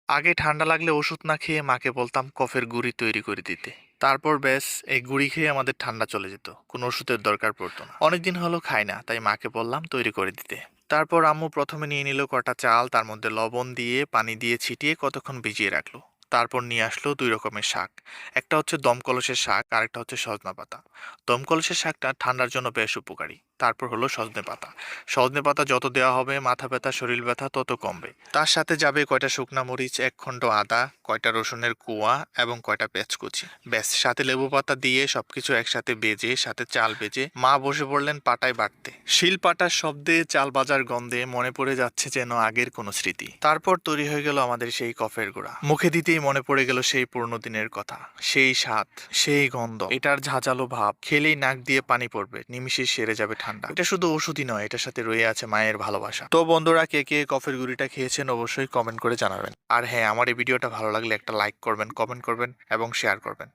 আগে ঠান্ডা লাগলে ওষুধ না খেয়ে মাকে বলতাম কফের গুঁড়ি তৈরি করে দিতে। তারপর ব্যাস এই গুঁড়ি খেয়ে আমাদের ঠান্ডা চলে যেত, কোনো ওষুধের দরকার পড়তো না। অনেকদিন হলো খাই না, তাই মাকে বললাম তৈরি করে দিতে। তারপর আম্মু প্রথমে নিয়ে নিল কটা চাল, তার মধ্যে লবণ দিয়ে পানি দিয়ে ছিটিয়ে কতক্ষণ ভিজিয়ে রাখলো। তারপর নিয়ে আসলো দুই রকমের শাক। একটা হচ্ছে দমকলসের শাক, আরেকটা হচ্ছে সজনা পাতা। দমকলসের শাকটা ঠান্ডার জন্য বেশ উপকারী। তারপর হলো সজনে পাতা। সজনে পাতা যত দেওয়া হবে মাথা ব্যথা শরীর ব্যথা তত কমবে। তার সাথে যাবে কয়টা শুকনা মরিচ, এক খণ্ড আদা, কয়টা রসুনের কোয়া এবং কয়টা পেঁয়াজ কুচি। ব্যাস, সাথে লেবু পাতা দিয়ে সবকিছু একসাথে ভেজে সাথে চাল ভেজে মা বসে পড়লেন পাটায় বাটতে। শিল পাটার শব্দে চাল বাজার গন্ধে মনে পড়ে যাচ্ছে যেন আগের কোনো স্মৃতি। তারপর তৈরি হয়ে গেল আমাদের সেই কফের গুঁড়া। মুখে দিতেই মনে পড়ে গেল সেই পুরনো দিনের কথা, সেই স্বাদ, সেই গন্ধ, এটার ঝাঁঝালো ভাব। খেলেই নাক দিয়ে পানি পড়বে, নিমিষে সেরে যাবে ঠান্ডা। এটা শুধু ওষুধই নয়, এটার সাথে রয়ে আছে মায়ের ভালোবাসা। তো বন্ধুরা, কে কে কফের গুঁড়িটা খেয়েছেন অবশ্যই কমেন্ট করে জানাবেন। আর হ্যাঁ, আমার এই ভিডিওটা ভালো লাগলে একটা লাইক করবেন, কমেন্ট করবেন এবং শেয়ার করবেন।